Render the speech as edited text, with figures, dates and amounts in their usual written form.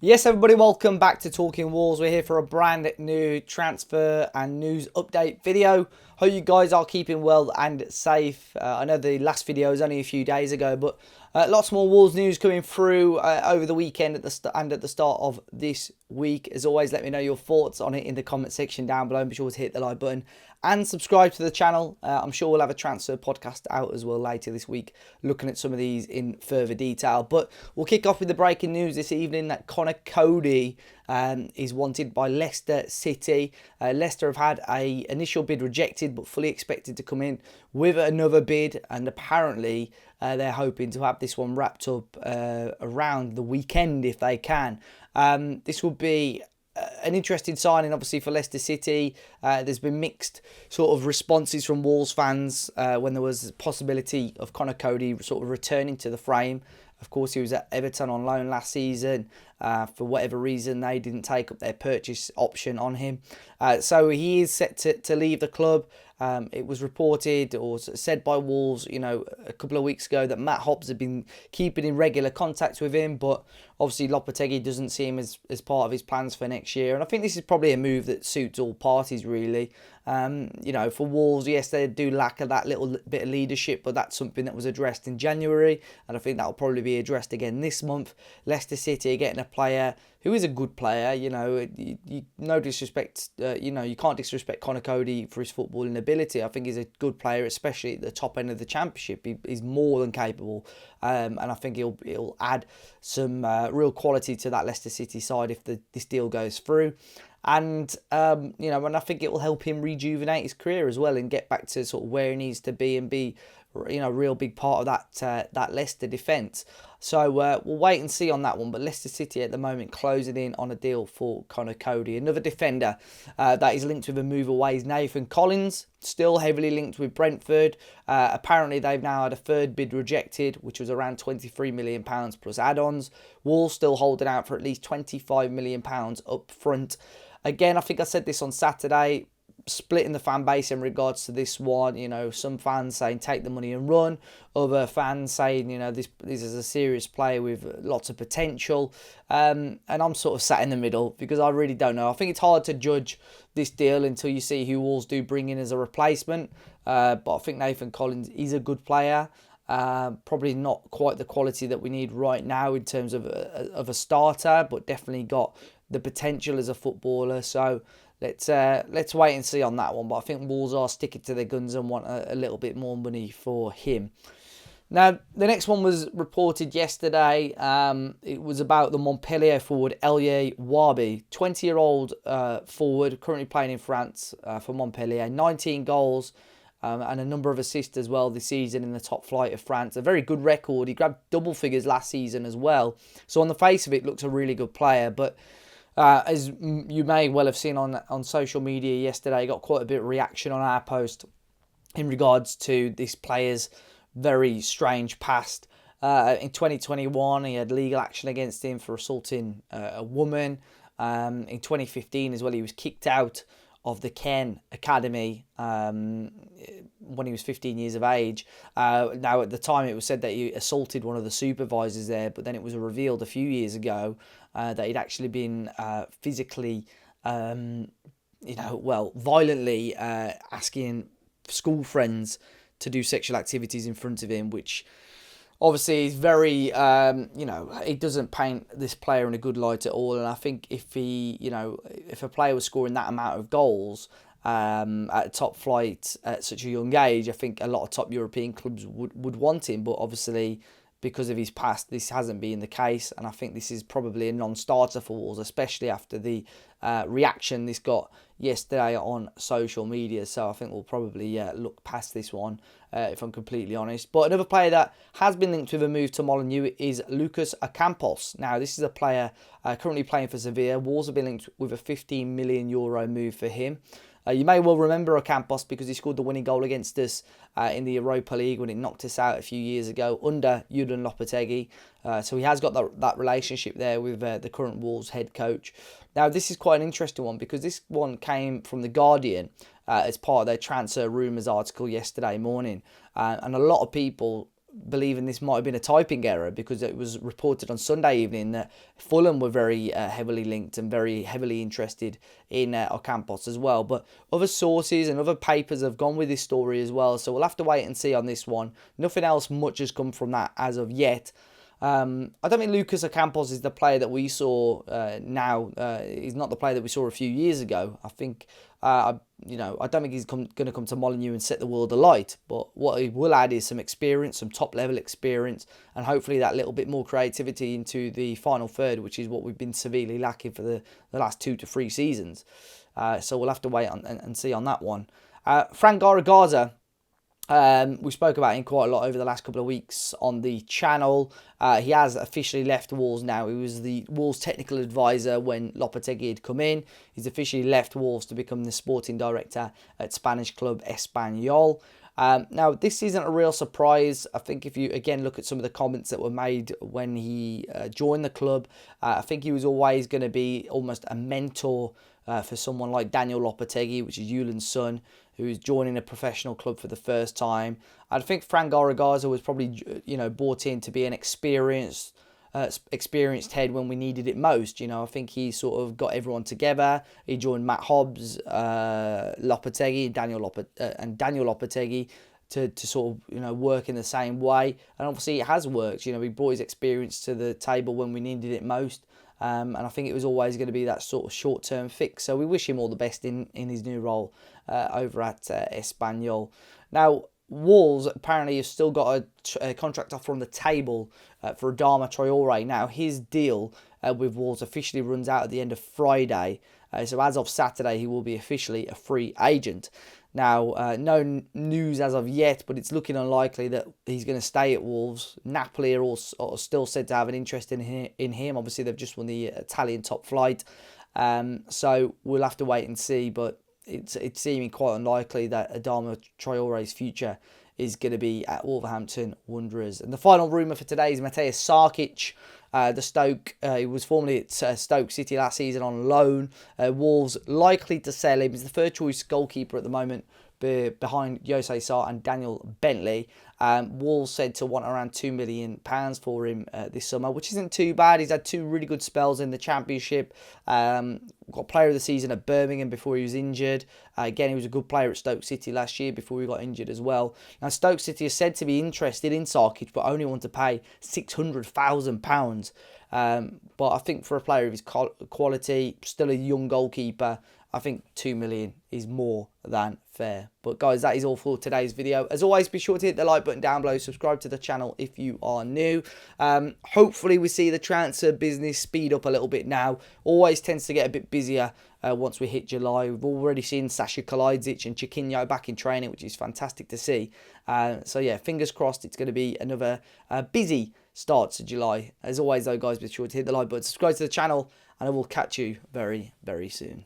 Yes, everybody, welcome back to Talking Wolves. We're here for a brand new transfer and news update video. Hope you guys are keeping well and safe. I know the last video was only a few days ago, but lots more Wolves news coming through over the weekend and at the start of this week. As always, let me know your thoughts on it in the comment section down below. Be sure to hit the like button and subscribe to the channel. I'm sure we'll have a transfer podcast out as well later this week, looking at some of these in further detail. But we'll kick off with the breaking news this evening that Conor Coady is wanted by Leicester City. Leicester have had an initial bid rejected, but fully expected to come in with another bid, and apparently they're hoping to have this one wrapped up around the weekend if they can. This will be an interesting signing, obviously, for Leicester City. There's been mixed sort of responses from Wolves fans when there was a possibility of Conor Coady sort of returning to the frame. Of course, he was at Everton on loan last season. For whatever reason, they didn't take up their purchase option on him. So he is set to leave the club. It was reported or said by Wolves, a couple of weeks ago that Matt Hobbs had been keeping in regular contact with him, but obviously Lopetegui doesn't see him as part of his plans for next year. And I think this is probably a move that suits all parties, really. For Wolves, yes, they do lack of that little bit of leadership, but that's something that was addressed in January, and I think that will probably be addressed again this month. Leicester City are getting a player who is a good player. No disrespect. You can't disrespect Conor Coady for his footballing ability. I think he's a good player, especially at the top end of the Championship. He's more than capable, and I think he'll add some real quality to that Leicester City side if this deal goes through. And and I think it will help him rejuvenate his career as well and get back to sort of where he needs to be and be, a real big part of that Leicester defence. So we'll wait and see on that one. But Leicester City at the moment closing in on a deal for Conor Coady. Another defender that is linked with a move away is Nathan Collins, still heavily linked with Brentford. Apparently they've now had a third bid rejected, which was around £23 million plus add-ons. Wolves still holding out for at least £25 million up front. Again, I think I said this on Saturday, splitting the fan base in regards to this one. Some fans saying take the money and run. Other fans saying, this is a serious player with lots of potential. And I'm sort of sat in the middle because I really don't know. I think it's hard to judge this deal until you see who Wolves do bring in as a replacement. But I think Nathan Collins is a good player. Probably not quite the quality that we need right now in terms of a starter, but definitely got the potential as a footballer. So let's wait and see on that one. But I think Wolves are sticking to their guns and want a little bit more money for him. Now, the next one was reported yesterday. It was about the Montpellier forward, Lea Wabi, 20-year-old forward, currently playing in France for Montpellier. 19 goals and a number of assists as well this season in the top flight of France. A very good record. He grabbed double figures last season as well. So on the face of it, looks a really good player. But as you may well have seen on social media yesterday, got quite a bit of reaction on our post in regards to this player's very strange past. In 2021, he had legal action against him for assaulting a woman. In 2015 as well, he was kicked out of the Ken Academy when he was 15 years of age. Now, at the time, it was said that he assaulted one of the supervisors there, but then it was revealed a few years ago that he'd actually been physically, violently asking school friends to do sexual activities in front of him, which obviously is very, it doesn't paint this player in a good light at all. And I think if a player was scoring that amount of goals at top flight at such a young age, I think a lot of top European clubs would want him. But obviously, because of his past, this hasn't been the case. And I think this is probably a non-starter for Wolves, especially after the reaction this got yesterday on social media. So I think we'll probably look past this one, if I'm completely honest. But another player that has been linked with a move to Molineux is Lucas Ocampos. Now, this is a player currently playing for Sevilla. Wolves have been linked with a €15 million move for him. You may well remember Ocampos because he scored the winning goal against us in the Europa League when it knocked us out a few years ago under Julian Lopetegui. So he has got that relationship there with the current Wolves head coach. Now, this is quite an interesting one because this one came from The Guardian as part of their transfer rumours article yesterday morning. And a lot of people believing this might have been a typing error, because it was reported on Sunday evening that Fulham were very heavily linked and very heavily interested in Ocampos as well. But other sources and other papers have gone with this story as well, so we'll have to wait and see on this one. Nothing else much has come from that as of yet. I don't think Lucas Ocampos is the player that we saw now. He's not the player that we saw a few years ago. I think, I don't think he's going to come to Molineux and set the world alight. But what he will add is some experience, some top-level experience, and hopefully that little bit more creativity into the final third, which is what we've been severely lacking for the last 2 to 3 seasons. So we'll have to wait and see on that one. Frank Garcia. We spoke about him quite a lot over the last couple of weeks on the channel. He has officially left Wolves now. He was the Wolves technical advisor when Lopetegui had come in. He's officially left Wolves to become the sporting director at Spanish club Espanyol. Now, this isn't a real surprise. I think if you, again, look at some of the comments that were made when he joined the club, I think he was always going to be almost a mentor for someone like Daniel Lopetegui, which is Julian's son, who is joining a professional club for the first time. I think Frank Garcia was probably, brought in to be an experienced head when we needed it most. I think he sort of got everyone together. He joined Matt Hobbs, Lopetegui, and Daniel Lopetegui to sort of work in the same way. And obviously it has worked. He brought his experience to the table when we needed it most. And I think it was always going to be that sort of short-term fix. So we wish him all the best in his new role over at Espanyol. Now, Wolves apparently have still got a contract offer on the table for Adama Traore. Now, his deal with Wolves officially runs out at the end of Friday. So as of Saturday, he will be officially a free agent. Now, no news as of yet, but it's looking unlikely that he's going to stay at Wolves. Napoli are still said to have an interest in him. Obviously, they've just won the Italian top flight. So we'll have to wait and see, but it's seeming quite unlikely that Adama Traore's future is going to be at Wolverhampton Wanderers. And the final rumour for today is Mateusz Krkic. He was formerly at Stoke City last season on loan. Wolves likely to sell him. He's the third choice goalkeeper at the moment, behind Jose Sarr and Daniel Bentley. Wolves said to want around £2 million for him this summer, which isn't too bad. He's had 2 really good spells in the Championship. Got Player of the Season at Birmingham before he was injured. Again, he was a good player at Stoke City last year before he got injured as well. Now, Stoke City is said to be interested in Krkic, but only want to pay £600,000. But I think for a player of his quality, still a young goalkeeper, I think 2 million is more than fair. But guys, that is all for today's video. As always, be sure to hit the like button down below. Subscribe to the channel if you are new. Hopefully we see the transfer business speed up a little bit now. Always tends to get a bit busier once we hit July. We've already seen Sasha Kalajdzic and Chiquinho back in training, which is fantastic to see. So yeah, fingers crossed it's going to be another busy start to July. As always though, guys, be sure to hit the like button, subscribe to the channel, and I will catch you very, very soon.